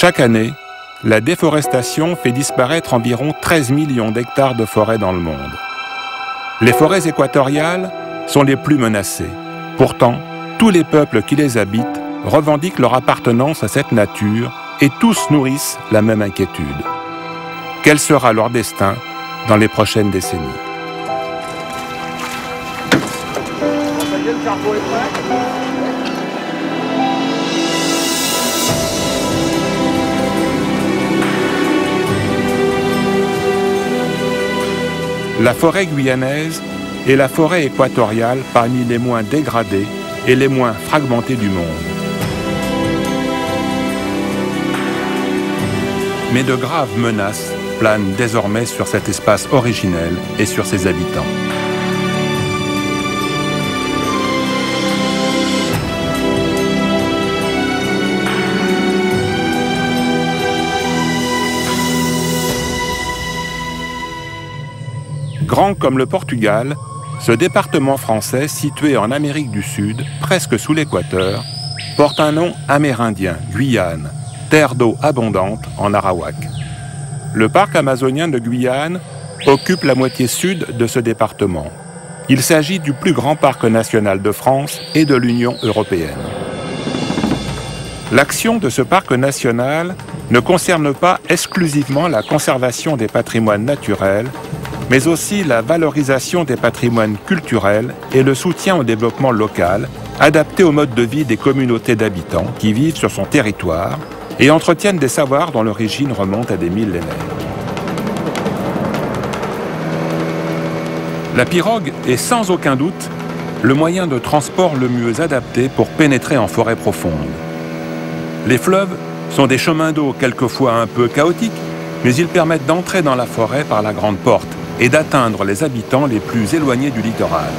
Chaque année, la déforestation fait disparaître environ 13 millions d'hectares de forêts dans le monde. Les forêts équatoriales sont les plus menacées. Pourtant, tous les peuples qui les habitent revendiquent leur appartenance à cette nature et tous nourrissent la même inquiétude. Quel sera leur destin dans les prochaines décennies? La forêt guyanaise est la forêt équatoriale parmi les moins dégradées et les moins fragmentées du monde. Mais de graves menaces planent désormais sur cet espace originel et sur ses habitants. Grand comme le Portugal, ce département français, situé en Amérique du Sud, presque sous l'équateur, porte un nom amérindien, Guyane, terre d'eau abondante en arawak. Le parc amazonien de Guyane occupe la moitié sud de ce département. Il s'agit du plus grand parc national de France et de l'Union européenne. L'action de ce parc national ne concerne pas exclusivement la conservation des patrimoines naturels, mais aussi la valorisation des patrimoines culturels et le soutien au développement local, adapté au mode de vie des communautés d'habitants qui vivent sur son territoire et entretiennent des savoirs dont l'origine remonte à des millénaires. La pirogue est sans aucun doute le moyen de transport le mieux adapté pour pénétrer en forêt profonde. Les fleuves sont des chemins d'eau quelquefois un peu chaotiques, mais ils permettent d'entrer dans la forêt par la grande porte et d'atteindre les habitants les plus éloignés du littoral.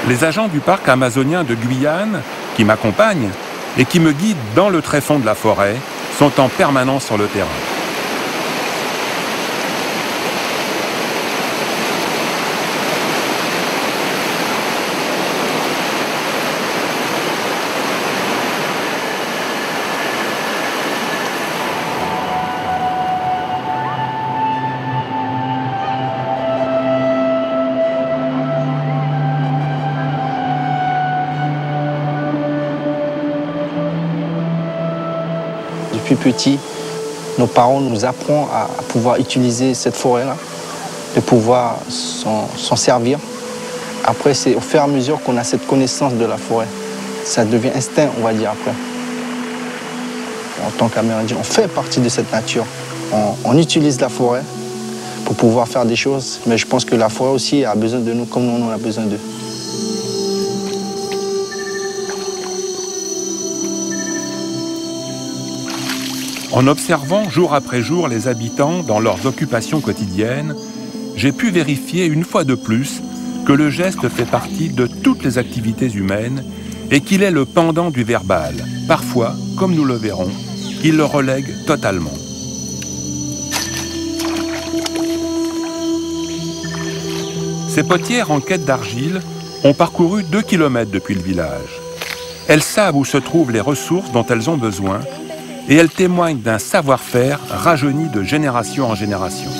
Les agents du parc amazonien de Guyane, qui m'accompagnent et qui me guident dans le tréfonds de la forêt, sont en permanence sur le terrain. Depuis petit, nos parents nous apprennent à pouvoir utiliser cette forêt-là, de pouvoir s'en servir. Après, c'est au fur et à mesure qu'on a cette connaissance de la forêt. Ça devient instinct, on va dire, après. En tant qu'Amérindiens, on fait partie de cette nature. On utilise la forêt pour pouvoir faire des choses, mais je pense que la forêt aussi a besoin de nous comme nous, on a besoin d'eux. En observant jour après jour les habitants dans leurs occupations quotidiennes, j'ai pu vérifier une fois de plus que le geste fait partie de toutes les activités humaines et qu'il est le pendant du verbal. Parfois, comme nous le verrons, il le relègue totalement. Ces potières en quête d'argile ont parcouru 2 kilomètres depuis le village. Elles savent où se trouvent les ressources dont elles ont besoin et elles témoignent d'un savoir-faire rajeuni de génération en génération.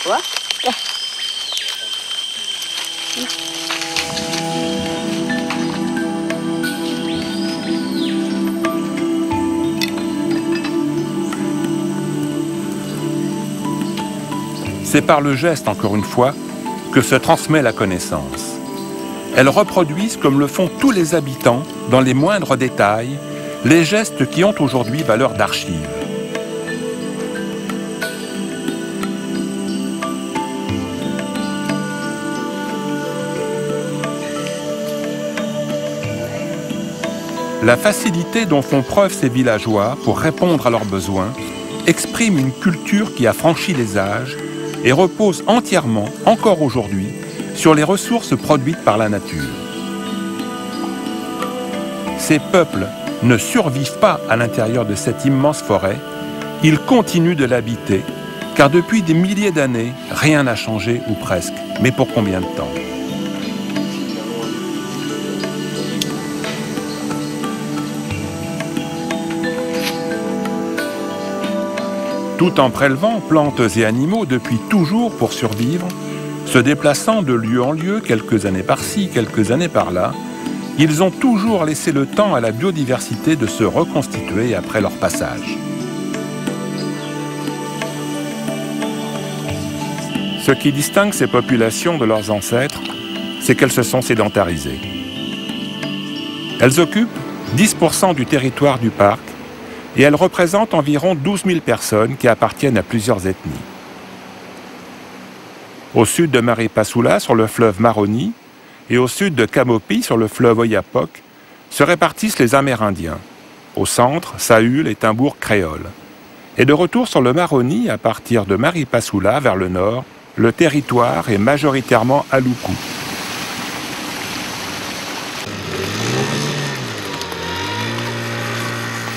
Quoi? C'est par le geste, encore une fois, que se transmet la connaissance. Elles reproduisent, comme le font tous les habitants, dans les moindres détails, les gestes qui ont aujourd'hui valeur d'archive. La facilité dont font preuve ces villageois pour répondre à leurs besoins exprime une culture qui a franchi les âges et repose entièrement, encore aujourd'hui, sur les ressources produites par la nature. Ces peuples ne survivent pas à l'intérieur de cette immense forêt, ils continuent de l'habiter, car depuis des milliers d'années, rien n'a changé ou presque. Mais pour combien de temps ? Tout en prélevant plantes et animaux depuis toujours pour survivre, se déplaçant de lieu en lieu, quelques années par-ci, quelques années par-là, ils ont toujours laissé le temps à la biodiversité de se reconstituer après leur passage. Ce qui distingue ces populations de leurs ancêtres, c'est qu'elles se sont sédentarisées. Elles occupent 10% du territoire du parc et elles représentent environ 12 000 personnes qui appartiennent à plusieurs ethnies. Au sud de Maripasoula, sur le fleuve Maroni, et au sud de Camopi, sur le fleuve Oyapock, se répartissent les Amérindiens. Au centre, Saül est un bourg créole. Et de retour sur le Maroni, à partir de Maripasoula vers le nord, le territoire est majoritairement Aloukou.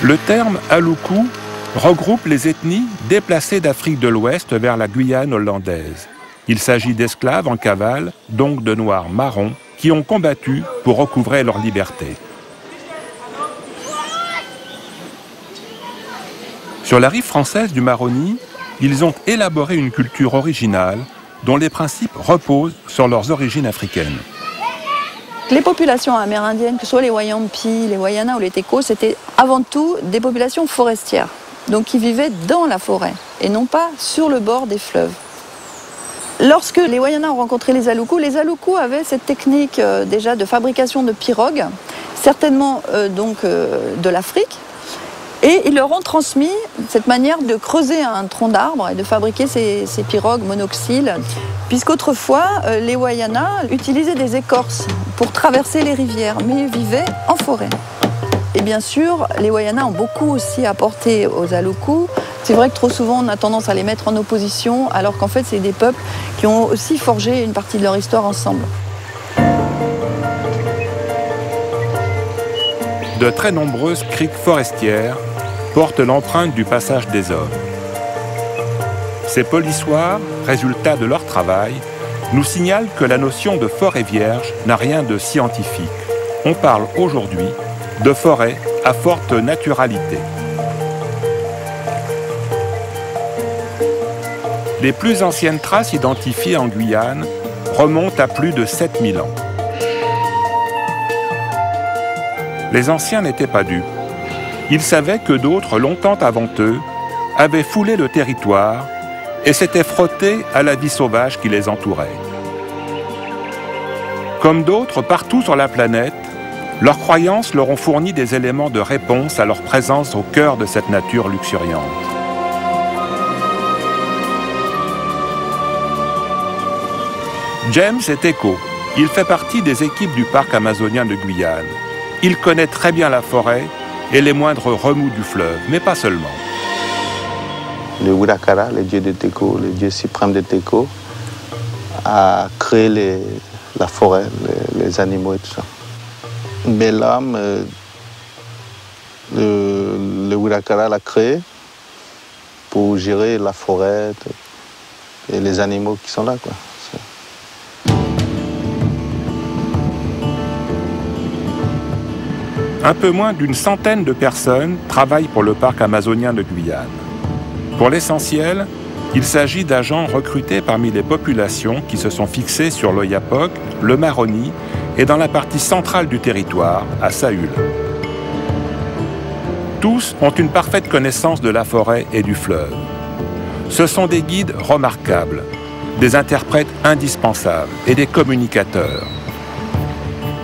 Le terme Aloukou regroupe les ethnies déplacées d'Afrique de l'Ouest vers la Guyane hollandaise. Il s'agit d'esclaves en cavale, donc de noirs marrons, qui ont combattu pour recouvrer leur liberté. Sur la rive française du Maroni, ils ont élaboré une culture originale dont les principes reposent sur leurs origines africaines. Les populations amérindiennes, que ce soit les Wayampi, les Wayana ou les Téko, c'était avant tout des populations forestières, donc qui vivaient dans la forêt et non pas sur le bord des fleuves. Lorsque les Wayana ont rencontré les Aloukou avaient cette technique déjà de fabrication de pirogues, certainement de l'Afrique, et ils leur ont transmis cette manière de creuser un tronc d'arbre et de fabriquer ces pirogues monoxyles, puisqu'autrefois les Wayana utilisaient des écorces pour traverser les rivières, mais vivaient en forêt. Et bien sûr, les Wayana ont beaucoup aussi apporté aux Aloukou. C'est vrai que trop souvent, on a tendance à les mettre en opposition, alors qu'en fait, c'est des peuples qui ont aussi forgé une partie de leur histoire ensemble. De très nombreuses criques forestières portent l'empreinte du passage des hommes. Ces polissoirs, résultat de leur travail, nous signalent que la notion de forêt vierge n'a rien de scientifique. On parle aujourd'hui de forêt à forte naturalité. Les plus anciennes traces identifiées en Guyane remontent à plus de 7000 ans. Les anciens n'étaient pas dupes. Ils savaient que d'autres, longtemps avant eux, avaient foulé le territoire et s'étaient frottés à la vie sauvage qui les entourait. Comme d'autres partout sur la planète, leurs croyances leur ont fourni des éléments de réponse à leur présence au cœur de cette nature luxuriante. James est éco. Il fait partie des équipes du parc amazonien de Guyane. Il connaît très bien la forêt et les moindres remous du fleuve, mais pas seulement. Le Wirakara, le dieu de Téko, le dieu suprême de Téko, a créé la forêt, les animaux et tout ça. Mais l'âme, le Wirakara l'a créé pour gérer la forêt et les animaux qui sont là, quoi. Un peu moins d'une centaine de personnes travaillent pour le parc amazonien de Guyane. Pour l'essentiel, il s'agit d'agents recrutés parmi les populations qui se sont fixées sur l'Oyapock, le Maroni et dans la partie centrale du territoire, à Saül. Tous ont une parfaite connaissance de la forêt et du fleuve. Ce sont des guides remarquables. des interprètes indispensables et des communicateurs.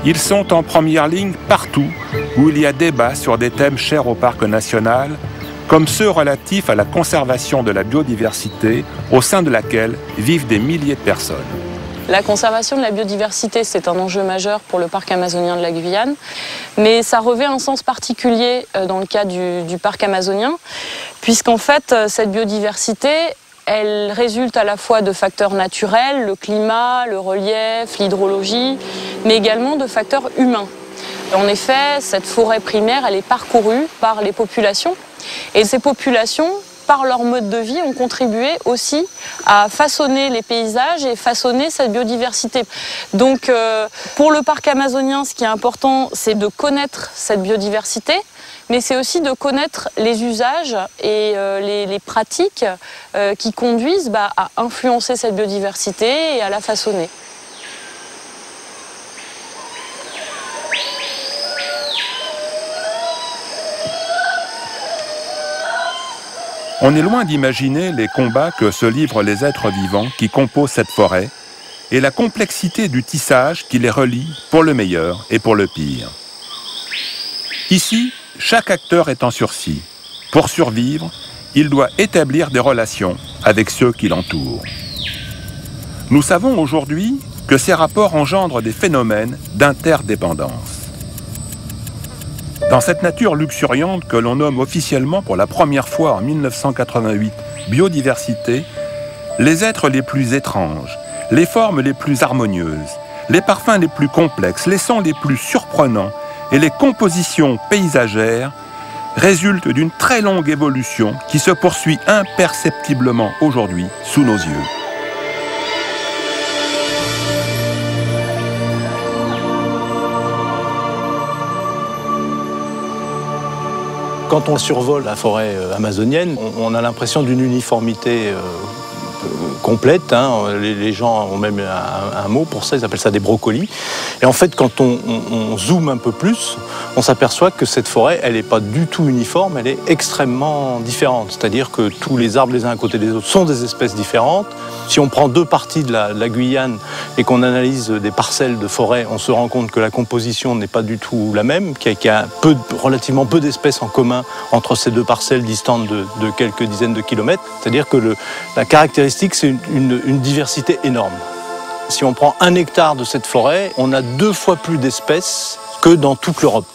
Ils sont en première ligne partout où il y a débat sur des thèmes chers au parc national, comme ceux relatifs à la conservation de la biodiversité au sein de laquelle vivent des milliers de personnes. La conservation de la biodiversité, c'est un enjeu majeur pour le parc amazonien de la Guyane, mais ça revêt un sens particulier dans le cas du parc amazonien, puisqu'en fait, cette biodiversité, elle résulte à la fois de facteurs naturels, le climat, le relief, l'hydrologie, mais également de facteurs humains. En effet, cette forêt primaire, elle est parcourue par les populations, et ces populations, par leur mode de vie, ont contribué aussi à façonner les paysages et façonner cette biodiversité. Donc, pour le parc amazonien, ce qui est important, c'est de connaître cette biodiversité, mais c'est aussi de connaître les usages et les pratiques qui conduisent à influencer cette biodiversité et à la façonner. On est loin d'imaginer les combats que se livrent les êtres vivants qui composent cette forêt et la complexité du tissage qui les relie pour le meilleur et pour le pire. Ici, chaque acteur est en sursis. Pour survivre, il doit établir des relations avec ceux qui l'entourent. Nous savons aujourd'hui que ces rapports engendrent des phénomènes d'interdépendance. Dans cette nature luxuriante que l'on nomme officiellement pour la première fois en 1988 biodiversité, les êtres les plus étranges, les formes les plus harmonieuses, les parfums les plus complexes, les sons les plus surprenants et les compositions paysagères résultent d'une très longue évolution qui se poursuit imperceptiblement aujourd'hui sous nos yeux. Quand on survole la forêt amazonienne, on a l'impression d'une uniformité complète. Les gens ont même un mot pour ça, ils appellent ça des brocolis. Et en fait, quand on zoome un peu plus, on s'aperçoit que cette forêt, elle n'est pas du tout uniforme, elle est extrêmement différente. C'est-à-dire que tous les arbres les uns à côté des autres sont des espèces différentes. Si on prend deux parties de la Guyane et qu'on analyse des parcelles de forêt, on se rend compte que la composition n'est pas du tout la même, qu'il y a relativement peu d'espèces en commun entre ces deux parcelles distantes de quelques dizaines de kilomètres. C'est-à-dire que la caractéristique, c'est une diversité énorme. Si on prend 1 hectare de cette forêt, on a 2 fois plus d'espèces que dans toute l'Europe.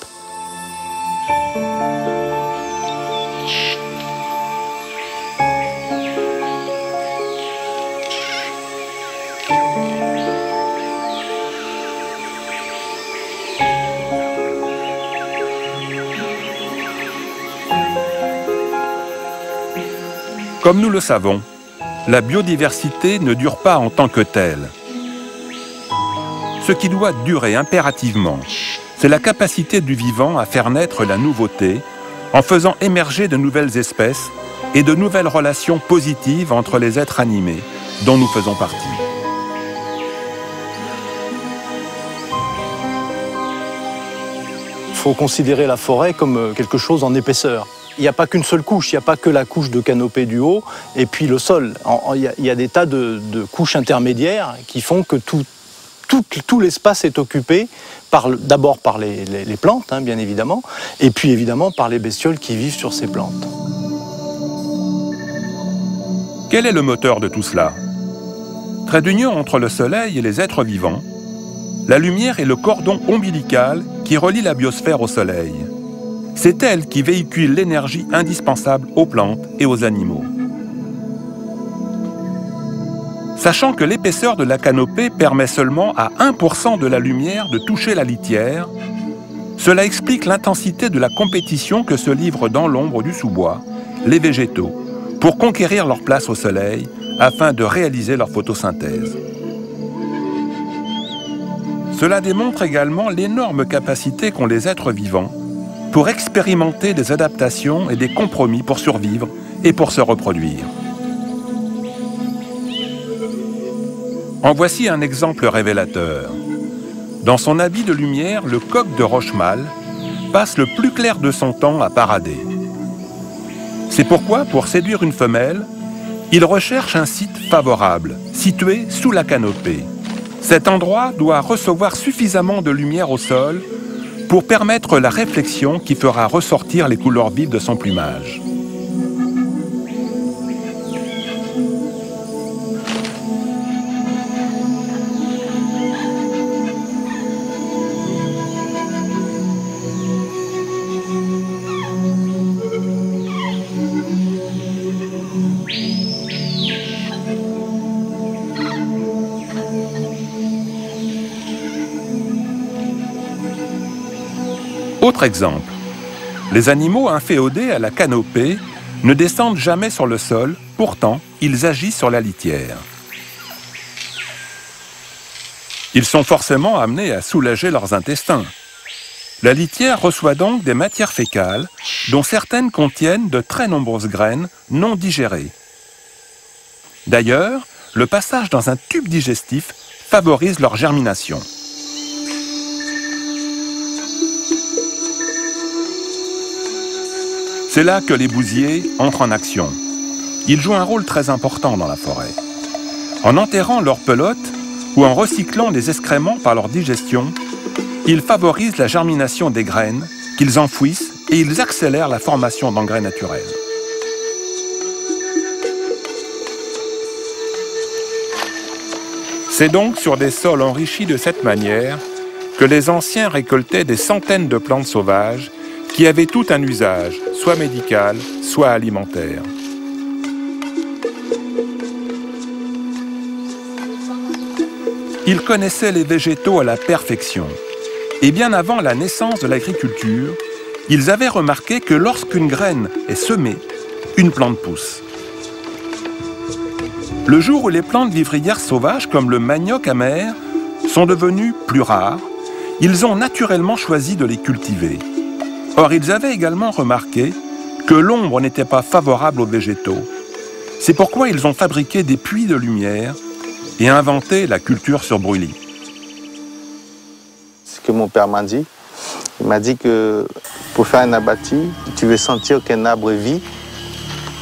Comme nous le savons, la biodiversité ne dure pas en tant que telle. Ce qui doit durer impérativement, c'est la capacité du vivant à faire naître la nouveauté en faisant émerger de nouvelles espèces et de nouvelles relations positives entre les êtres animés dont nous faisons partie. Il faut considérer la forêt comme quelque chose en épaisseur. Il n'y a pas qu'une seule couche, il n'y a pas que la couche de canopée du haut et puis le sol. Il y a des tas de couches intermédiaires qui font que tout l'espace est occupé d'abord par les plantes, bien évidemment, et puis évidemment par les bestioles qui vivent sur ces plantes. Quel est le moteur de tout cela? Trait d'union entre le soleil et les êtres vivants, la lumière est le cordon ombilical qui relie la biosphère au soleil. C'est elle qui véhicule l'énergie indispensable aux plantes et aux animaux. Sachant que l'épaisseur de la canopée permet seulement à 1% de la lumière de toucher la litière, cela explique l'intensité de la compétition que se livrent dans l'ombre du sous-bois les végétaux pour conquérir leur place au soleil afin de réaliser leur photosynthèse. Cela démontre également l'énorme capacité qu'ont les êtres vivants pour expérimenter des adaptations et des compromis pour survivre et pour se reproduire. En voici un exemple révélateur. Dans son habit de lumière, le coq de roche-mâle passe le plus clair de son temps à parader. C'est pourquoi, pour séduire une femelle, il recherche un site favorable, situé sous la canopée. Cet endroit doit recevoir suffisamment de lumière au sol pour permettre la réflexion qui fera ressortir les couleurs vives de son plumage. Autre exemple, les animaux inféodés à la canopée ne descendent jamais sur le sol, pourtant ils agissent sur la litière. Ils sont forcément amenés à soulager leurs intestins. La litière reçoit donc des matières fécales, dont certaines contiennent de très nombreuses graines non digérées. D'ailleurs, le passage dans un tube digestif favorise leur germination. C'est là que les bousiers entrent en action. Ils jouent un rôle très important dans la forêt. En enterrant leurs pelotes ou en recyclant les excréments par leur digestion, ils favorisent la germination des graines qu'ils enfouissent et ils accélèrent la formation d'engrais naturels. C'est donc sur des sols enrichis de cette manière que les anciens récoltaient des centaines de plantes sauvages qui avaient tout un usage, soit médical, soit alimentaire. Ils connaissaient les végétaux à la perfection. Et bien avant la naissance de l'agriculture, ils avaient remarqué que lorsqu'une graine est semée, une plante pousse. Le jour où les plantes vivrières sauvages, comme le manioc amer, sont devenues plus rares, ils ont naturellement choisi de les cultiver. Or, ils avaient également remarqué que l'ombre n'était pas favorable aux végétaux. C'est pourquoi ils ont fabriqué des puits de lumière et inventé la culture sur brûlis. Ce que mon père m'a dit, il m'a dit que pour faire un abattis, tu veux sentir qu'un arbre vit.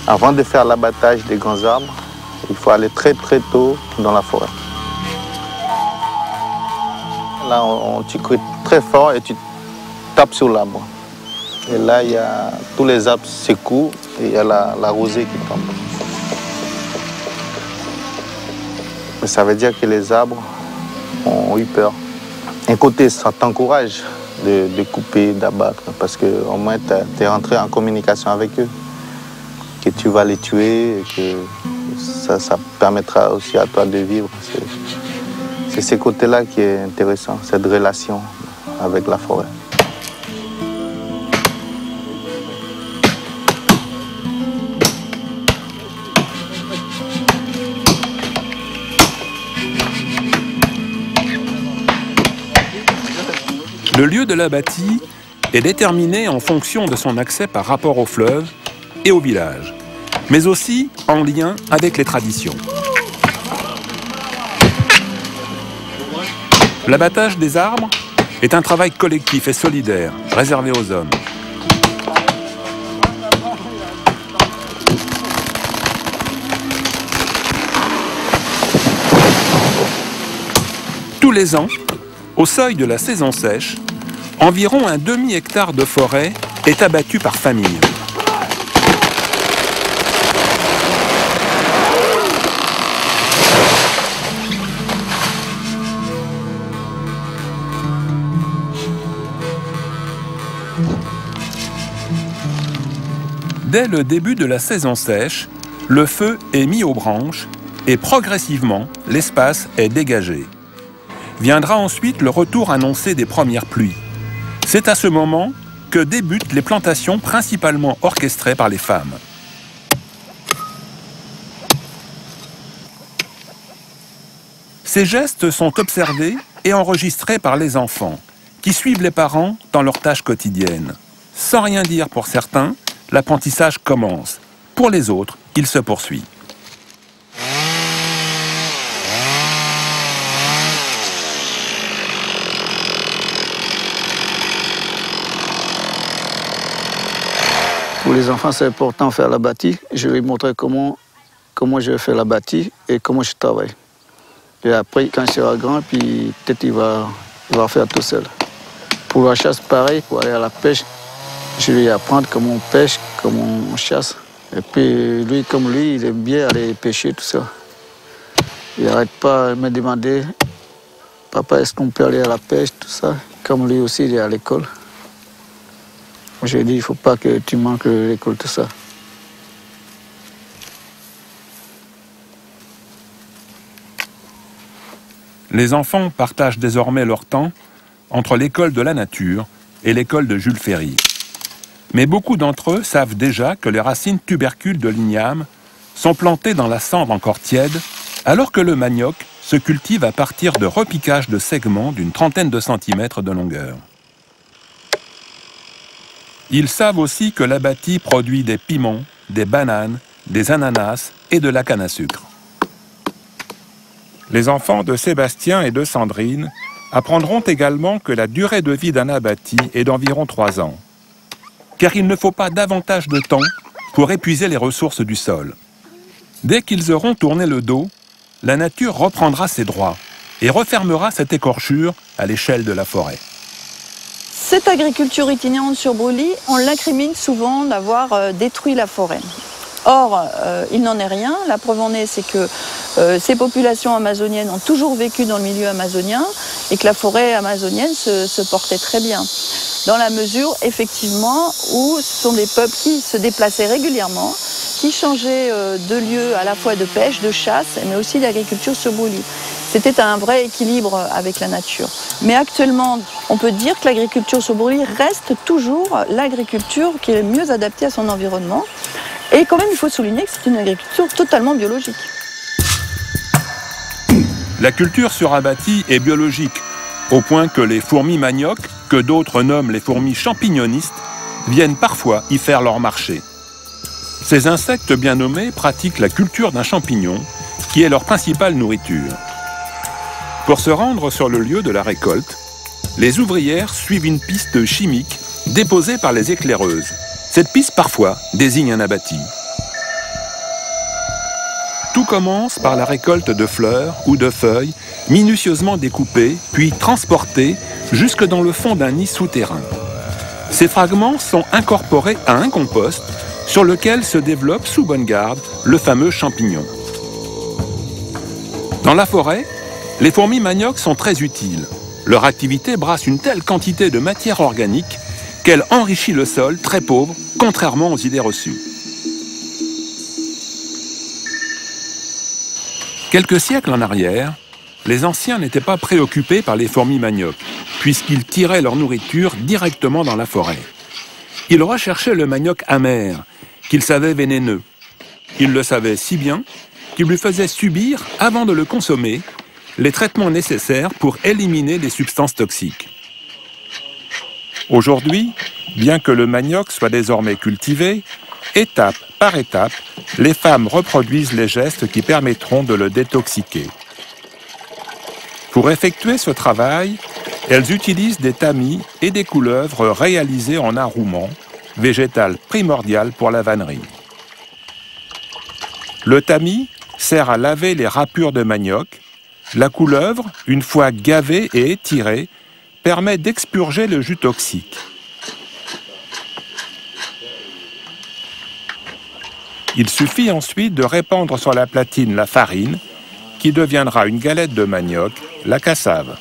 Avant de faire l'abattage des grands arbres, il faut aller très très tôt dans la forêt. Là, tu cries très fort et tu tapes sur l'arbre. Et là, il y a, tous les arbres secouent et il y a la rosée qui tombe. Mais ça veut dire que les arbres ont eu peur. D'un côté, ça t'encourage de couper, d'abattre, parce qu'au moins, tu es rentré en communication avec eux. Que tu vas les tuer et que ça permettra aussi à toi de vivre. C'est ce côté-là qui est intéressant, cette relation avec la forêt. Le lieu de l'abattis est déterminé en fonction de son accès par rapport au fleuve et au village, mais aussi en lien avec les traditions. L'abattage des arbres est un travail collectif et solidaire, réservé aux hommes. Tous les ans, au seuil de la saison sèche, environ un demi-hectare de forêt est abattu par famille. Dès le début de la saison sèche, le feu est mis aux branches et progressivement, l'espace est dégagé. Viendra ensuite le retour annoncé des premières pluies. C'est à ce moment que débutent les plantations principalement orchestrées par les femmes. Ces gestes sont observés et enregistrés par les enfants, qui suivent les parents dans leurs tâches quotidiennes. Sans rien dire pour certains, l'apprentissage commence. Pour les autres, il se poursuit. Pour les enfants, c'est important de faire l'abattis. Je vais montrer comment je fais l'abattis et comment je travaille. Et après, quand il sera grand, puis peut-être il va faire tout seul. Pour la chasse, pareil, pour aller à la pêche, je vais lui apprendre comment on pêche, comment on chasse. Et puis lui, comme lui, il aime bien aller pêcher, tout ça. Il n'arrête pas de me demander, papa, est-ce qu'on peut aller à la pêche, tout ça. Comme lui aussi, il est à l'école. Je lui ai dit, il ne faut pas que tu manques l'école, tout ça. Les enfants partagent désormais leur temps entre l'école de la nature et l'école de Jules Ferry. Mais beaucoup d'entre eux savent déjà que les racines tubercules de l'igname sont plantées dans la cendre encore tiède, alors que le manioc se cultive à partir de repiquages de segments d'une trentaine de centimètres de longueur. Ils savent aussi que l'abatis produit des piments, des bananes, des ananas et de la canne à sucre. Les enfants de Sébastien et de Sandrine apprendront également que la durée de vie d'un abatis est d'environ 3 ans. Car il ne faut pas davantage de temps pour épuiser les ressources du sol. Dès qu'ils auront tourné le dos, la nature reprendra ses droits et refermera cette écorchure à l'échelle de la forêt. Cette agriculture itinérante sur Brûlis, on l'incrimine souvent d'avoir détruit la forêt. Or, il n'en est rien. La preuve en est, c'est que ces populations amazoniennes ont toujours vécu dans le milieu amazonien et que la forêt amazonienne se portait très bien. Dans la mesure, effectivement, où ce sont des peuples qui se déplaçaient régulièrement, qui changeaient de lieu à la fois de pêche, de chasse, mais aussi d'agriculture sur Brûlis. C'était un vrai équilibre avec la nature. Mais actuellement, on peut dire que l'agriculture sur Brûlis reste toujours l'agriculture qui est le mieux adaptée à son environnement. Et quand même, il faut souligner que c'est une agriculture totalement biologique. La culture sur abatis est biologique, au point que les fourmis manioc, que d'autres nomment les fourmis champignonistes, viennent parfois y faire leur marché. Ces insectes bien nommés pratiquent la culture d'un champignon, qui est leur principale nourriture. Pour se rendre sur le lieu de la récolte, les ouvrières suivent une piste chimique déposée par les éclaireuses. Cette piste, parfois, désigne un abatis. Tout commence par la récolte de fleurs ou de feuilles minutieusement découpées, puis transportées jusque dans le fond d'un nid souterrain. Ces fragments sont incorporés à un compost sur lequel se développe sous bonne garde le fameux champignon. Dans la forêt, les fourmis manioc sont très utiles. Leur activité brasse une telle quantité de matière organique qu'elle enrichit le sol très pauvre, contrairement aux idées reçues. Quelques siècles en arrière, les anciens n'étaient pas préoccupés par les fourmis manioc, puisqu'ils tiraient leur nourriture directement dans la forêt. Ils recherchaient le manioc amer, qu'ils savaient vénéneux. Ils le savaient si bien qu'ils lui faisaient subir, avant de le consommer, les traitements nécessaires pour éliminer les substances toxiques. Aujourd'hui, bien que le manioc soit désormais cultivé, étape par étape, les femmes reproduisent les gestes qui permettront de le détoxiquer. Pour effectuer ce travail, elles utilisent des tamis et des couleuvres réalisés en arroumant, végétal primordial pour la vannerie. Le tamis sert à laver les râpures de manioc. La couleuvre, une fois gavée et étirée, permet d'expurger le jus toxique. Il suffit ensuite de répandre sur la platine la farine, qui deviendra une galette de manioc, la cassave.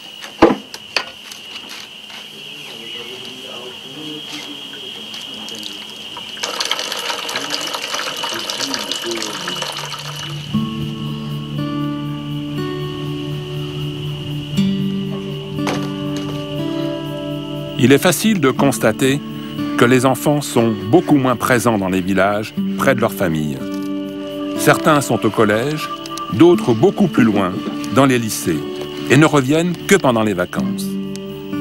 Il est facile de constater que les enfants sont beaucoup moins présents dans les villages, près de leur famille. Certains sont au collège, d'autres beaucoup plus loin, dans les lycées, et ne reviennent que pendant les vacances.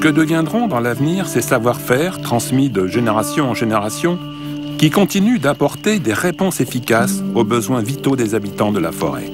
Que deviendront dans l'avenir ces savoir-faire transmis de génération en génération qui continuent d'apporter des réponses efficaces aux besoins vitaux des habitants de la forêt?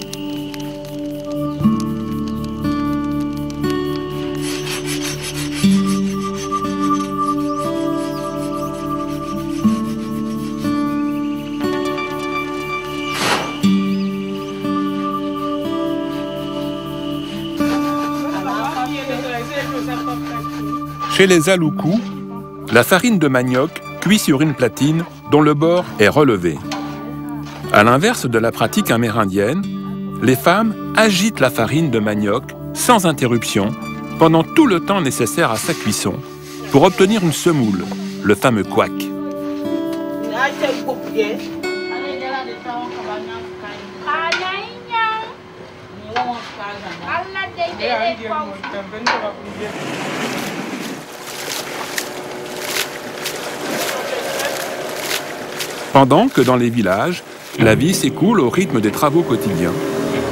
Chez les Aloukou, la farine de manioc cuit sur une platine dont le bord est relevé. À l'inverse de la pratique amérindienne, les femmes agitent la farine de manioc sans interruption pendant tout le temps nécessaire à sa cuisson pour obtenir une semoule, le fameux couac. Pendant que dans les villages, la vie s'écoule au rythme des travaux quotidiens,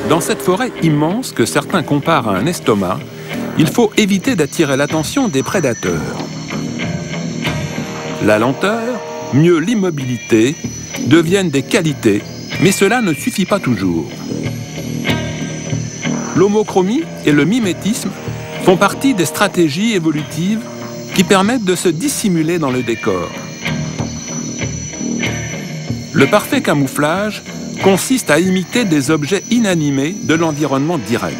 dans cette forêt immense que certains comparent à un estomac, il faut éviter d'attirer l'attention des prédateurs. La lenteur, mieux l'immobilité, deviennent des qualités, mais cela ne suffit pas toujours. L'homochromie et le mimétisme font partie des stratégies évolutives qui permettent de se dissimuler dans le décor. Le parfait camouflage consiste à imiter des objets inanimés de l'environnement direct.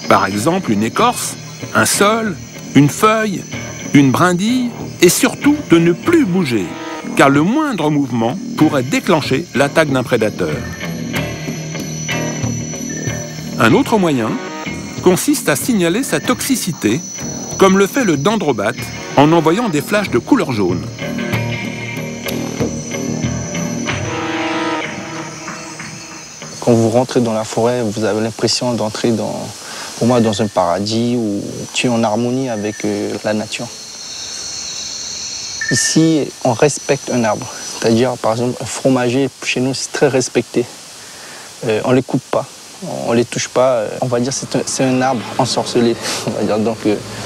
Par exemple, une écorce, un sol, une feuille, une brindille, et surtout de ne plus bouger, car le moindre mouvement pourrait déclencher l'attaque d'un prédateur. Un autre moyen consiste à signaler sa toxicité, comme le fait le dendrobate, en envoyant des flashs de couleur jaune. Quand vous rentrez dans la forêt, vous avez l'impression d'entrer pour moi, dans un paradis où tu es en harmonie avec la nature. Ici, on respecte un arbre. C'est-à-dire, par exemple, un fromager, chez nous, c'est très respecté. On ne les coupe pas, on ne les touche pas. On va dire que c'est un arbre ensorcelé. On va dire. Donc,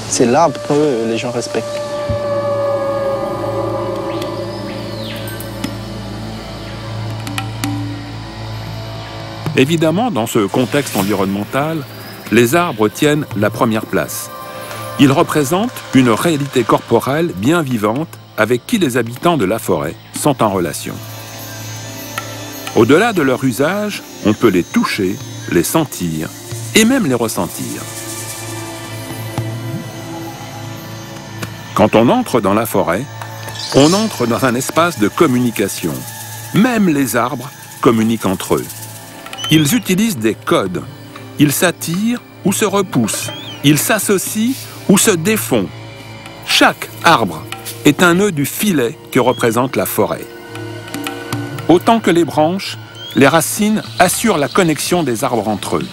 c'est l'arbre que les gens respectent. Évidemment, dans ce contexte environnemental, les arbres tiennent la première place. Ils représentent une réalité corporelle bien vivante avec qui les habitants de la forêt sont en relation. Au-delà de leur usage, on peut les toucher, les sentir et même les ressentir. Quand on entre dans la forêt, on entre dans un espace de communication. Même les arbres communiquent entre eux. Ils utilisent des codes. Ils s'attirent ou se repoussent. Ils s'associent ou se défont. Chaque arbre est un nœud du filet que représente la forêt. Autant que les branches, les racines assurent la connexion des arbres entre eux.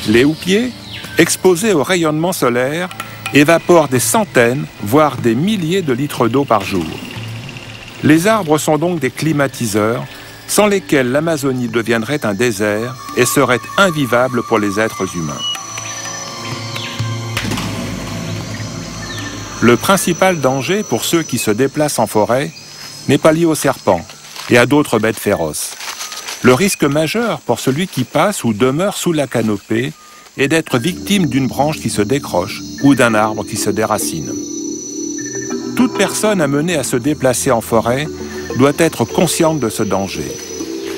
Les houppiers, exposés au rayonnement solaire, évaporent des centaines, voire des milliers de litres d'eau par jour. Les arbres sont donc des climatiseurs, sans lesquels l'Amazonie deviendrait un désert et serait invivable pour les êtres humains. Le principal danger pour ceux qui se déplacent en forêt n'est pas lié aux serpents et à d'autres bêtes féroces. Le risque majeur pour celui qui passe ou demeure sous la canopée est d'être victime d'une branche qui se décroche ou d'un arbre qui se déracine. Toute personne amenée à se déplacer en forêt doit être consciente de ce danger.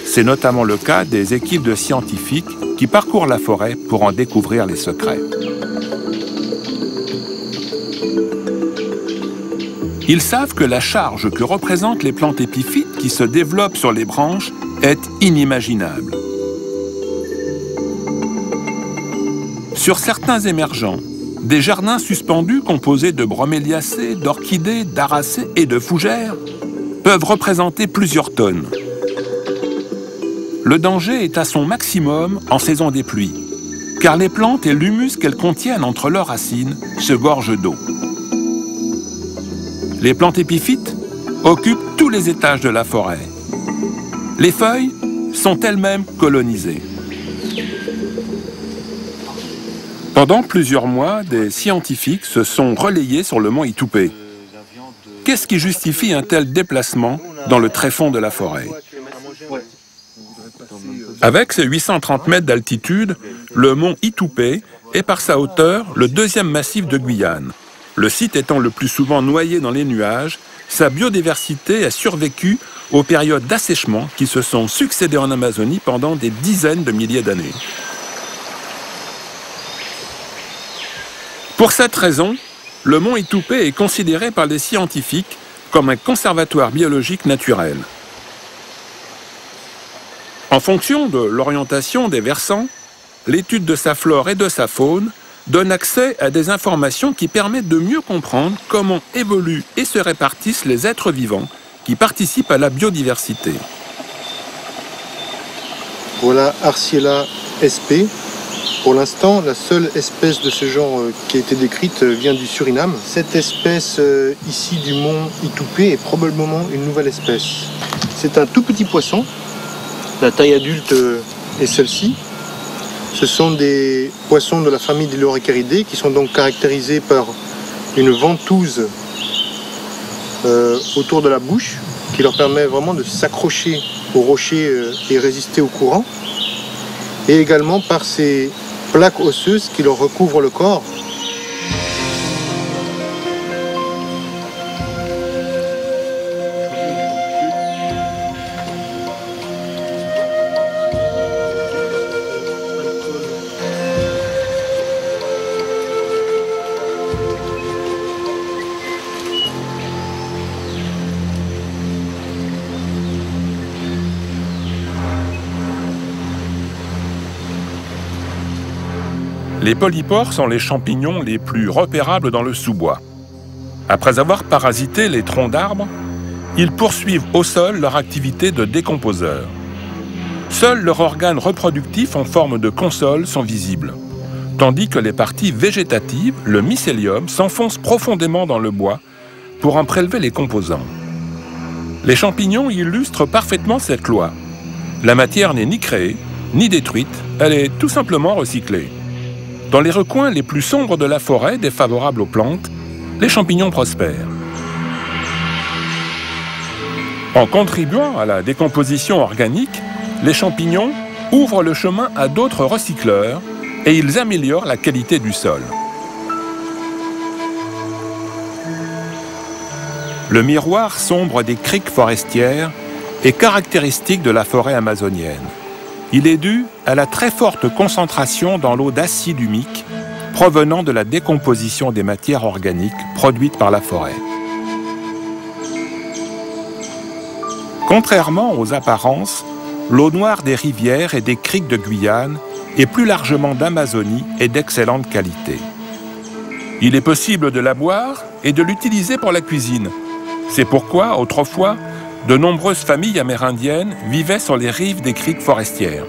C'est notamment le cas des équipes de scientifiques qui parcourent la forêt pour en découvrir les secrets. Ils savent que la charge que représentent les plantes épiphytes qui se développent sur les branches est inimaginable. Sur certains émergents, des jardins suspendus composés de broméliacées, d'orchidées, d'aracées et de fougères peuvent représenter plusieurs tonnes. Le danger est à son maximum en saison des pluies, car les plantes et l'humus qu'elles contiennent entre leurs racines se gorgent d'eau. Les plantes épiphytes occupent tous les étages de la forêt. Les feuilles sont elles-mêmes colonisées. Pendant plusieurs mois, des scientifiques se sont relayés sur le mont Itoupé. Qu'est-ce qui justifie un tel déplacement dans le tréfonds de la forêt? Avec ses 830 mètres d'altitude, le mont Itoupé est par sa hauteur le deuxième massif de Guyane. Le site étant le plus souvent noyé dans les nuages, sa biodiversité a survécu aux périodes d'assèchement qui se sont succédées en Amazonie pendant des dizaines de milliers d'années. Pour cette raison, le mont Itoupé est considéré par les scientifiques comme un conservatoire biologique naturel. En fonction de l'orientation des versants, l'étude de sa flore et de sa faune donne accès à des informations qui permettent de mieux comprendre comment évoluent et se répartissent les êtres vivants qui participent à la biodiversité. Voilà Arciella sp. Pour l'instant, la seule espèce de ce genre qui a été décrite vient du Suriname. Cette espèce ici du mont Itoupé est probablement une nouvelle espèce. C'est un tout petit poisson. La taille adulte est celle-ci. Ce sont des poissons de la famille des Loricaridae qui sont donc caractérisés par une ventouse autour de la bouche qui leur permet vraiment de s'accrocher aux rochers et résister au courant. Et également par ces plaques osseuses qui leur recouvrent le corps. Les polypores sont les champignons les plus repérables dans le sous-bois. Après avoir parasité les troncs d'arbres, ils poursuivent au sol leur activité de décomposeurs. Seuls leurs organes reproductifs en forme de console sont visibles, tandis que les parties végétatives, le mycélium, s'enfoncent profondément dans le bois pour en prélever les composants. Les champignons illustrent parfaitement cette loi. La matière n'est ni créée, ni détruite, elle est tout simplement recyclée. Dans les recoins les plus sombres de la forêt, défavorables aux plantes, les champignons prospèrent. En contribuant à la décomposition organique, les champignons ouvrent le chemin à d'autres recycleurs et ils améliorent la qualité du sol. Le miroir sombre des criques forestières est caractéristique de la forêt amazonienne. Il est dû à la très forte concentration dans l'eau d'acide humique provenant de la décomposition des matières organiques produites par la forêt. Contrairement aux apparences, l'eau noire des rivières et des criques de Guyane et plus largement d'Amazonie est d'excellente qualité. Il est possible de la boire et de l'utiliser pour la cuisine. C'est pourquoi, autrefois, de nombreuses familles amérindiennes vivaient sur les rives des criques forestières.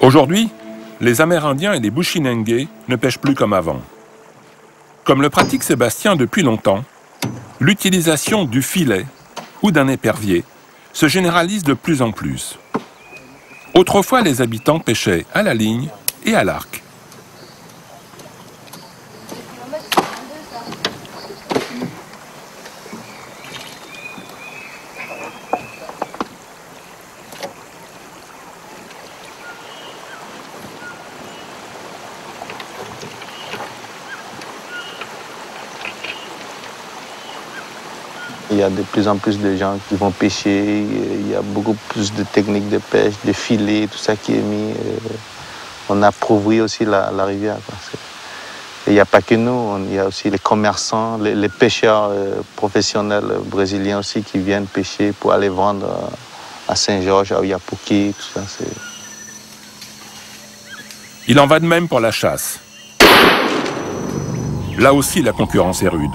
Aujourd'hui, les Amérindiens et les Bushinengue ne pêchent plus comme avant. Comme le pratique Sébastien depuis longtemps, l'utilisation du filet ou d'un épervier se généralise de plus en plus. Autrefois, les habitants pêchaient à la ligne et à l'arc. Il y a de plus en plus de gens qui vont pêcher, il y a beaucoup plus de techniques de pêche, de filets, tout ça qui est mis. On appauvrit aussi la rivière. Et il n'y a pas que nous, il y a aussi les commerçants, les pêcheurs professionnels brésiliens aussi qui viennent pêcher pour aller vendre à Saint-Georges, à Oiapoque, tout ça. Il en va de même pour la chasse. Là aussi, la concurrence est rude.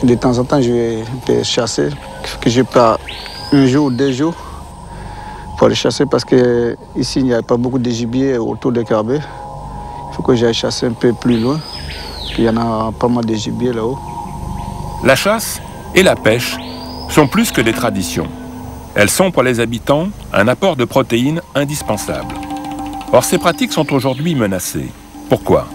De temps en temps, je vais chasser, que je pars un jour ou 2 jours pour aller chasser parce qu'ici, il n'y a pas beaucoup de gibier autour de Carbet. Il faut que j'aille chasser un peu plus loin. Il y en a pas mal de gibier là-haut. La chasse et la pêche sont plus que des traditions. Elles sont pour les habitants un apport de protéines indispensable. Or, ces pratiques sont aujourd'hui menacées. Pourquoi?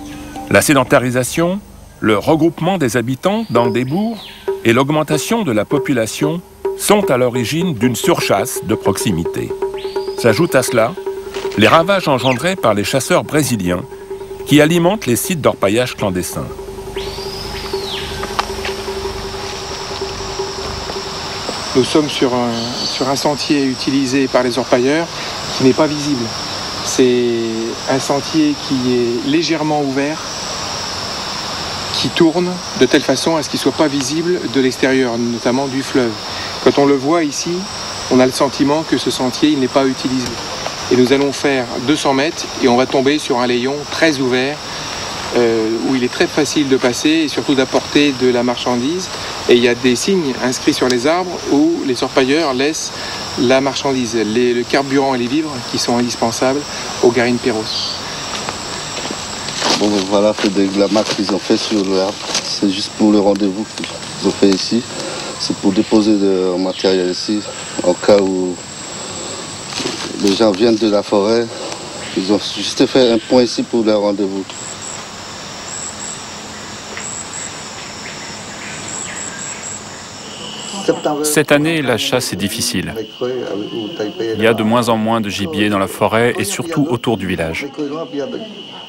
La sédentarisation, le regroupement des habitants dans des bourgs et l'augmentation de la population sont à l'origine d'une surchasse de proximité. S'ajoutent à cela les ravages engendrés par les chasseurs brésiliens qui alimentent les sites d'orpaillage clandestins. Nous sommes sur un sentier utilisé par les orpailleurs qui n'est pas visible. C'est un sentier qui est légèrement ouvert, qui tourne de telle façon à ce qu'il ne soit pas visible de l'extérieur, notamment du fleuve. Quand on le voit ici, on a le sentiment que ce sentier il n'est pas utilisé. Et nous allons faire 200 mètres et on va tomber sur un layon très ouvert où il est très facile de passer et surtout d'apporter de la marchandise. Et il y a des signes inscrits sur les arbres où les orpailleurs laissent la marchandise, le carburant et les vivres qui sont indispensables aux Garines Perros. Bon, voilà, c'est de la marque qu'ils ont fait sur l'arbre. C'est juste pour le rendez-vous qu'ils ont fait ici. C'est pour déposer le matériel ici, en cas où les gens viennent de la forêt. Ils ont juste fait un point ici pour leur rendez-vous. Cette année, la chasse est difficile. Il y a de moins en moins de gibier dans la forêt et surtout autour du village.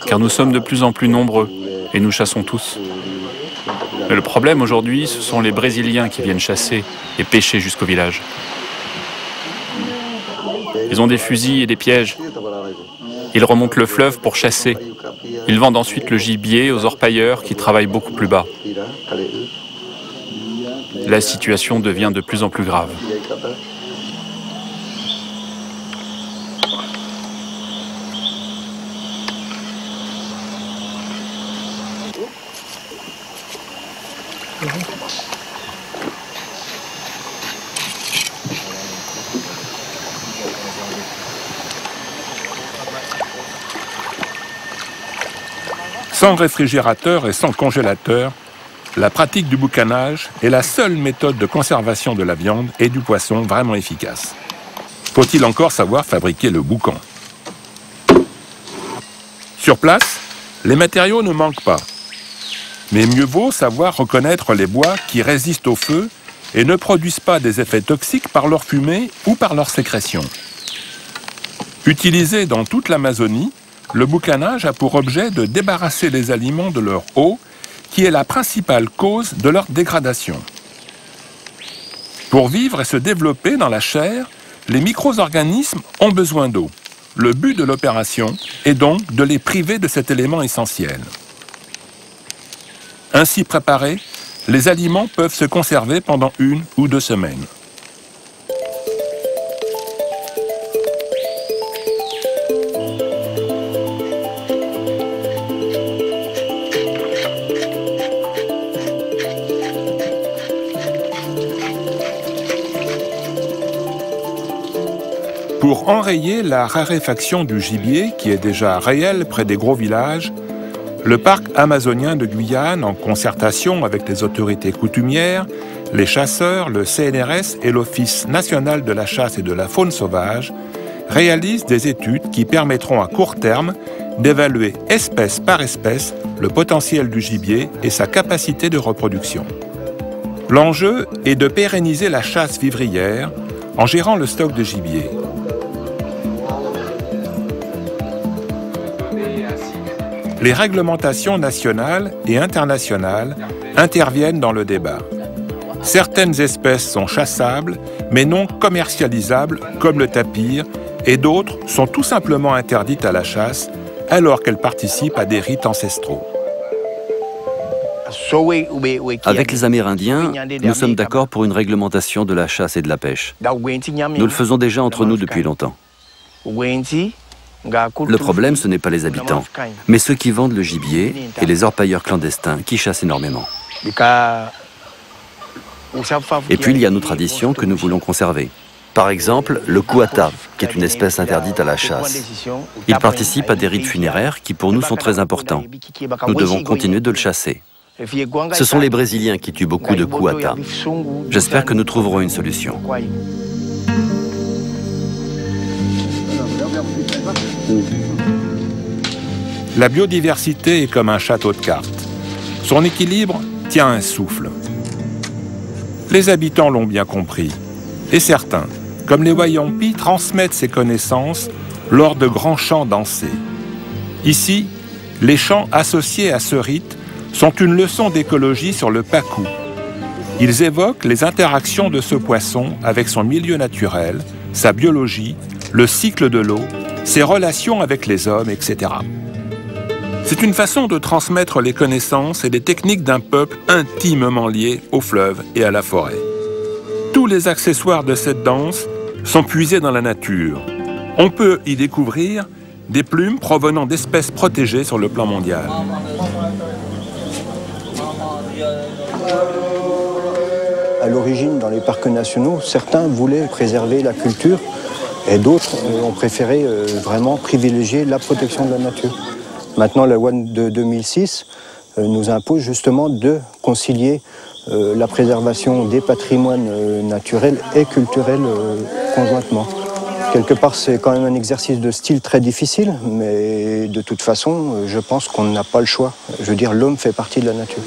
Car nous sommes de plus en plus nombreux et nous chassons tous. Mais le problème aujourd'hui, ce sont les Brésiliens qui viennent chasser et pêcher jusqu'au village. Ils ont des fusils et des pièges. Ils remontent le fleuve pour chasser. Ils vendent ensuite le gibier aux orpailleurs qui travaillent beaucoup plus bas. La situation devient de plus en plus grave. Sans réfrigérateur et sans congélateur, la pratique du boucanage est la seule méthode de conservation de la viande et du poisson vraiment efficace. Faut-il encore savoir fabriquer le boucan? Sur place, les matériaux ne manquent pas. Mais mieux vaut savoir reconnaître les bois qui résistent au feu et ne produisent pas des effets toxiques par leur fumée ou par leur sécrétion. Utilisé dans toute l'Amazonie, le boucanage a pour objet de débarrasser les aliments de leur eau, qui est la principale cause de leur dégradation. Pour vivre et se développer dans la chair, les micro-organismes ont besoin d'eau. Le but de l'opération est donc de les priver de cet élément essentiel. Ainsi préparés, les aliments peuvent se conserver pendant 1 ou 2 semaines. Pour enrayer la raréfaction du gibier, qui est déjà réelle près des gros villages, le parc amazonien de Guyane, en concertation avec les autorités coutumières, les chasseurs, le CNRS et l'Office national de la chasse et de la faune sauvage, réalise des études qui permettront à court terme d'évaluer espèce par espèce le potentiel du gibier et sa capacité de reproduction. L'enjeu est de pérenniser la chasse vivrière en gérant le stock de gibier. Les réglementations nationales et internationales interviennent dans le débat. Certaines espèces sont chassables, mais non commercialisables, comme le tapir, et d'autres sont tout simplement interdites à la chasse, alors qu'elles participent à des rites ancestraux. Avec les Amérindiens, nous sommes d'accord pour une réglementation de la chasse et de la pêche. Nous le faisons déjà entre nous depuis longtemps. Le problème, ce n'est pas les habitants, mais ceux qui vendent le gibier et les orpailleurs clandestins qui chassent énormément. Et puis, il y a nos traditions que nous voulons conserver. Par exemple, le kuata, qui est une espèce interdite à la chasse. Il participe à des rites funéraires qui, pour nous, sont très importants. Nous devons continuer de le chasser. Ce sont les Brésiliens qui tuent beaucoup de kuata. J'espère que nous trouverons une solution. La biodiversité est comme un château de cartes. Son équilibre tient un souffle. Les habitants l'ont bien compris, et certains, comme les Wayampi, transmettent ces connaissances lors de grands chants dansés. Ici, les chants associés à ce rite sont une leçon d'écologie sur le pacu. Ils évoquent les interactions de ce poisson avec son milieu naturel, sa biologie, le cycle de l'eau, ses relations avec les hommes, etc. C'est une façon de transmettre les connaissances et les techniques d'un peuple intimement lié au fleuve et à la forêt. Tous les accessoires de cette danse sont puisés dans la nature. On peut y découvrir des plumes provenant d'espèces protégées sur le plan mondial. À l'origine, dans les parcs nationaux, certains voulaient préserver la culture et d'autres ont préféré vraiment privilégier la protection de la nature. Maintenant, la loi de 2006 nous impose justement de concilier la préservation des patrimoines naturels et culturels conjointement. Quelque part, c'est quand même un exercice de style très difficile, mais de toute façon, je pense qu'on n'a pas le choix. Je veux dire, l'homme fait partie de la nature.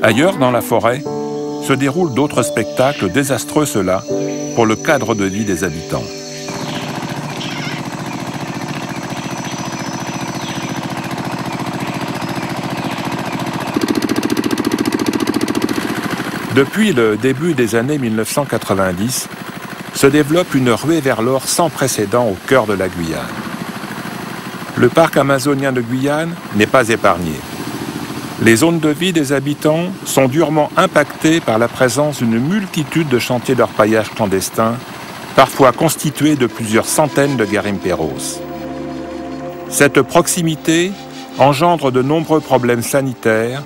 Ailleurs dans la forêt, se déroulent d'autres spectacles désastreux, ceux-là, pour le cadre de vie des habitants. Depuis le début des années 1990, se développe une ruée vers l'or sans précédent au cœur de la Guyane. Le parc amazonien de Guyane n'est pas épargné. Les zones de vie des habitants sont durement impactées par la présence d'une multitude de chantiers d'orpaillage clandestins, parfois constitués de plusieurs centaines de garimperos. Cette proximité engendre de nombreux problèmes sanitaires,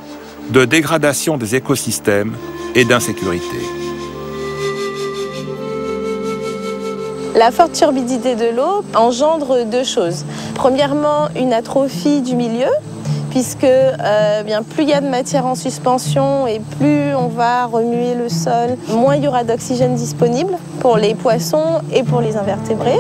de dégradation des écosystèmes et d'insécurité. La forte turbidité de l'eau engendre deux choses. Premièrement, une atrophie du milieu, puisque plus il y a de matière en suspension et plus on va remuer le sol, moins il y aura d'oxygène disponible pour les poissons et pour les invertébrés.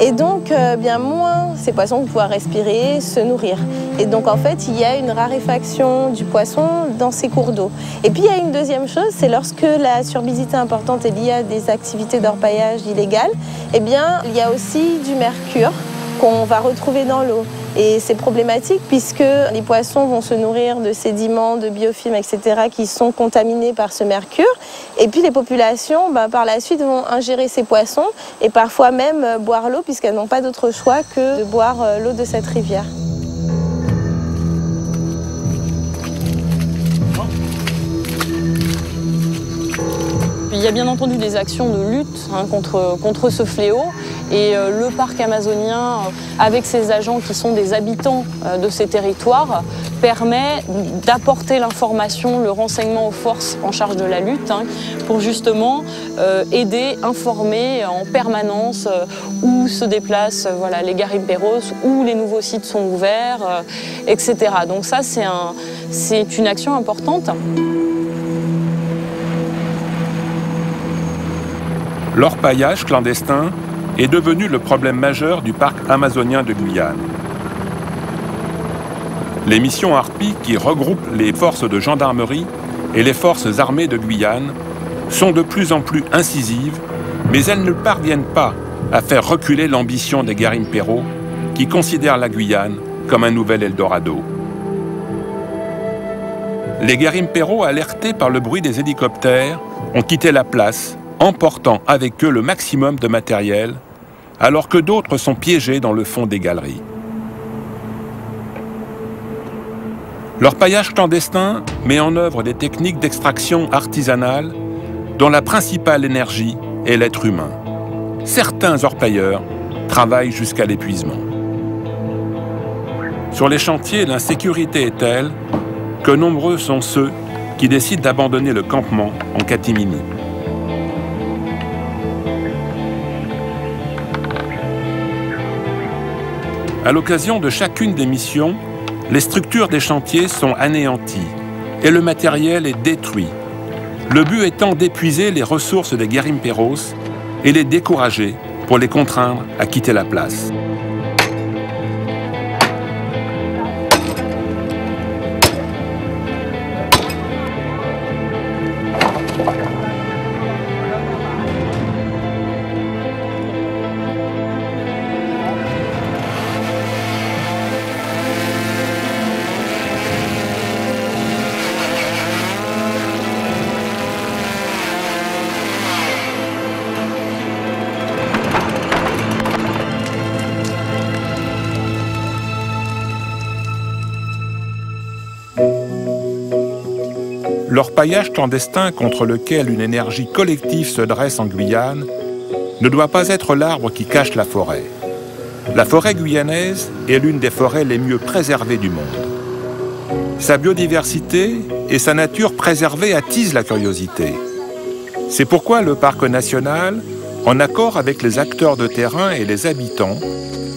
Et donc, moins ces poissons vont pouvoir respirer, se nourrir. Et donc, en fait, il y a une raréfaction du poisson dans ces cours d'eau. Et puis, il y a une deuxième chose, c'est lorsque la turbidité importante est liée à des activités d'orpaillage illégales, il y a aussi du mercure qu'on va retrouver dans l'eau. Et c'est problématique puisque les poissons vont se nourrir de sédiments, de biofilms, etc. qui sont contaminés par ce mercure. Et puis les populations, par la suite, vont ingérer ces poissons et parfois même boire l'eau puisqu'elles n'ont pas d'autre choix que de boire l'eau de cette rivière. Il y a bien entendu des actions de lutte contre ce fléau et le parc amazonien, avec ses agents qui sont des habitants de ces territoires, permet d'apporter l'information, le renseignement aux forces en charge de la lutte pour justement aider, informer en permanence où se déplacent les garimperos, où les nouveaux sites sont ouverts, etc. Donc ça, c'est une action importante. L'orpaillage clandestin est devenu le problème majeur du parc amazonien de Guyane. Les missions Harpie, qui regroupent les forces de gendarmerie et les forces armées de Guyane, sont de plus en plus incisives, mais elles ne parviennent pas à faire reculer l'ambition des garimperos qui considèrent la Guyane comme un nouvel Eldorado. Les garimperos, alertés par le bruit des hélicoptères, ont quitté la place, emportant avec eux le maximum de matériel, alors que d'autres sont piégés dans le fond des galeries. L'orpaillage clandestin met en œuvre des techniques d'extraction artisanale dont la principale énergie est l'être humain. Certains orpailleurs travaillent jusqu'à l'épuisement. Sur les chantiers, l'insécurité est telle que nombreux sont ceux qui décident d'abandonner le campement en catimini. À l'occasion de chacune des missions, les structures des chantiers sont anéanties et le matériel est détruit. Le but étant d'épuiser les ressources des guerimperos et les décourager pour les contraindre à quitter la place. L'orpaillage clandestin contre lequel une énergie collective se dresse en Guyane ne doit pas être l'arbre qui cache la forêt. La forêt guyanaise est l'une des forêts les mieux préservées du monde. Sa biodiversité et sa nature préservée attisent la curiosité. C'est pourquoi le parc national, en accord avec les acteurs de terrain et les habitants,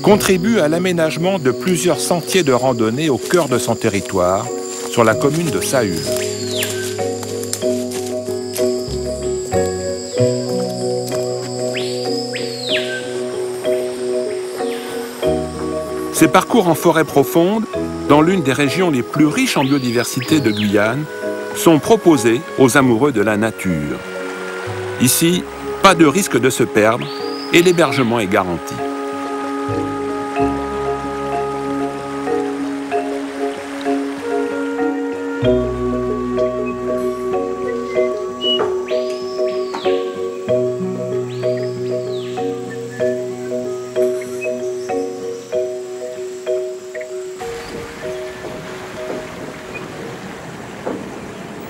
contribue à l'aménagement de plusieurs sentiers de randonnée au cœur de son territoire, sur la commune de Saül. Ces parcours en forêt profonde, dans l'une des régions les plus riches en biodiversité de Guyane, sont proposés aux amoureux de la nature. Ici, pas de risque de se perdre et l'hébergement est garanti.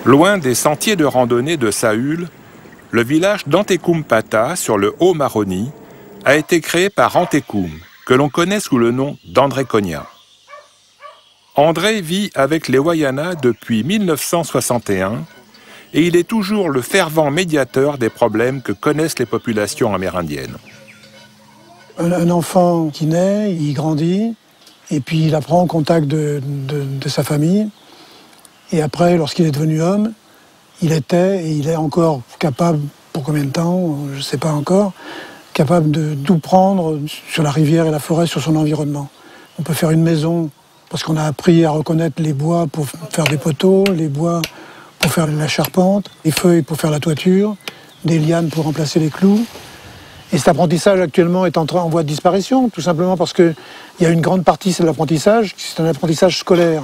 Loin des sentiers de randonnée de Saül, le village d'Antekoum-Pata, sur le Haut-Maroni, a été créé par Antekoum, que l'on connaît sous le nom d'André Cogna. André vit avec les Wayana depuis 1961 et il est toujours le fervent médiateur des problèmes que connaissent les populations amérindiennes. Un enfant qui naît, il grandit, et puis il apprend au contact de sa famille. Et après, lorsqu'il est devenu homme, il était et il est encore capable, pour combien de temps, je ne sais pas encore, capable de tout prendre sur la rivière et la forêt, sur son environnement. On peut faire une maison parce qu'on a appris à reconnaître les bois pour faire des poteaux, les bois pour faire la charpente, les feuilles pour faire la toiture, des lianes pour remplacer les clous. Et cet apprentissage actuellement est en voie de disparition, tout simplement parce qu'il y a une grande partie de l'apprentissage, c'est un apprentissage scolaire.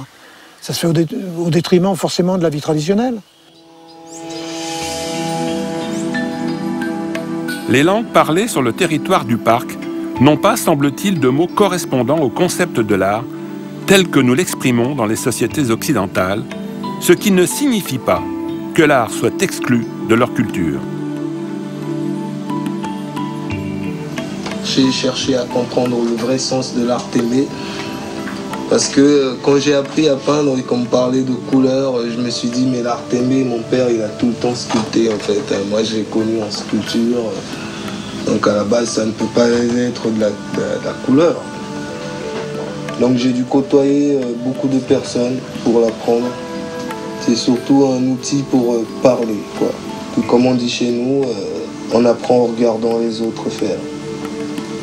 Ça se fait au détriment forcément de la vie traditionnelle. Les langues parlées sur le territoire du parc n'ont pas, semble-t-il, de mots correspondant au concept de l'art tel que nous l'exprimons dans les sociétés occidentales, ce qui ne signifie pas que l'art soit exclu de leur culture. J'ai cherché à comprendre le vrai sens de l'art aimé. Parce que quand j'ai appris à peindre et qu'on me parlait de couleurs, je me suis dit, mais l'art aimé, mon père, il a tout le temps sculpté en fait. Moi, j'ai connu en sculpture. Donc à la base, ça ne peut pas être de la couleur. Donc j'ai dû côtoyer beaucoup de personnes pour l'apprendre. C'est surtout un outil pour parler, quoi. Puis, comme on dit chez nous, on apprend en regardant les autres faire.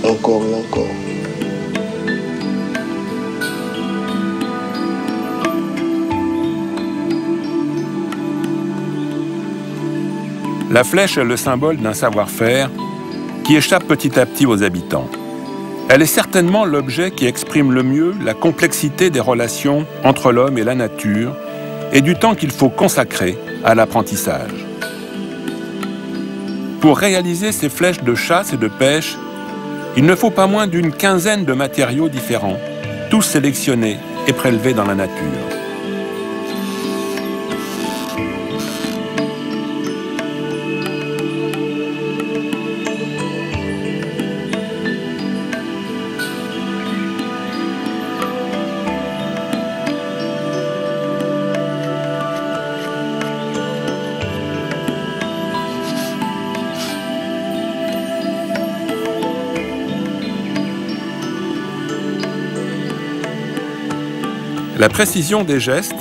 Encore et encore. La flèche est le symbole d'un savoir-faire qui échappe petit à petit aux habitants. Elle est certainement l'objet qui exprime le mieux la complexité des relations entre l'homme et la nature et du temps qu'il faut consacrer à l'apprentissage. Pour réaliser ces flèches de chasse et de pêche, il ne faut pas moins d'une quinzaine de matériaux différents, tous sélectionnés et prélevés dans la nature. la précision des gestes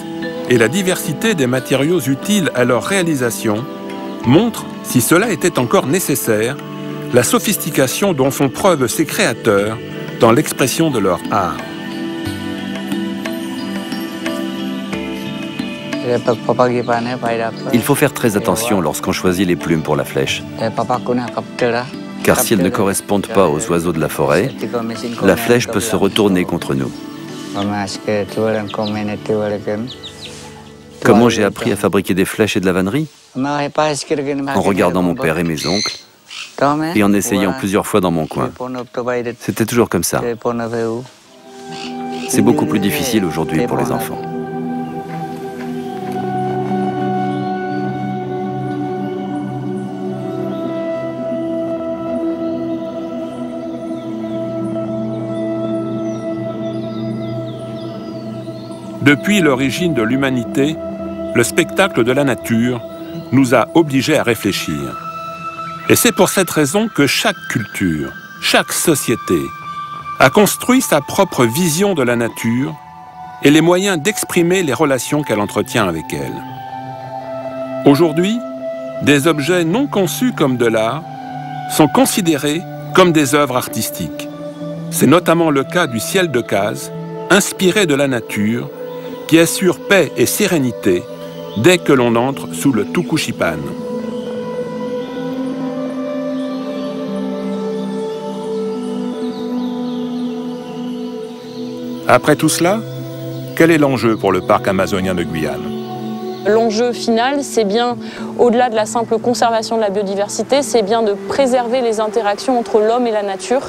et la diversité des matériaux utiles à leur réalisation montrent, si cela était encore nécessaire, la sophistication dont font preuve ces créateurs dans l'expression de leur art. Il faut faire très attention lorsqu'on choisit les plumes pour la flèche, car si elles ne correspondent pas aux oiseaux de la forêt, la flèche peut se retourner contre nous. Comment j'ai appris à fabriquer des flèches et de la vannerie? En regardant mon père et mes oncles, et en essayant plusieurs fois dans mon coin. C'était toujours comme ça. C'est beaucoup plus difficile aujourd'hui pour les enfants. Depuis l'origine de l'humanité, le spectacle de la nature nous a obligés à réfléchir. Et c'est pour cette raison que chaque culture, chaque société a construit sa propre vision de la nature et les moyens d'exprimer les relations qu'elle entretient avec elle. Aujourd'hui, des objets non conçus comme de l'art sont considérés comme des œuvres artistiques. C'est notamment le cas du ciel de Case, inspiré de la nature, qui assure paix et sérénité dès que l'on entre sous le Tukushipan. Après tout cela, quel est l'enjeu pour le parc amazonien de Guyane? L'enjeu final, c'est bien, au-delà de la simple conservation de la biodiversité, c'est bien de préserver les interactions entre l'homme et la nature.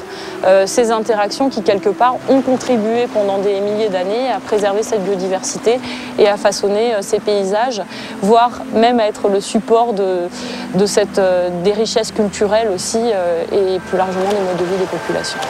Ces interactions qui, quelque part, ont contribué pendant des milliers d'années à préserver cette biodiversité et à façonner ces paysages, voire même à être le support des richesses culturelles aussi et plus largement des modes de vie des populations.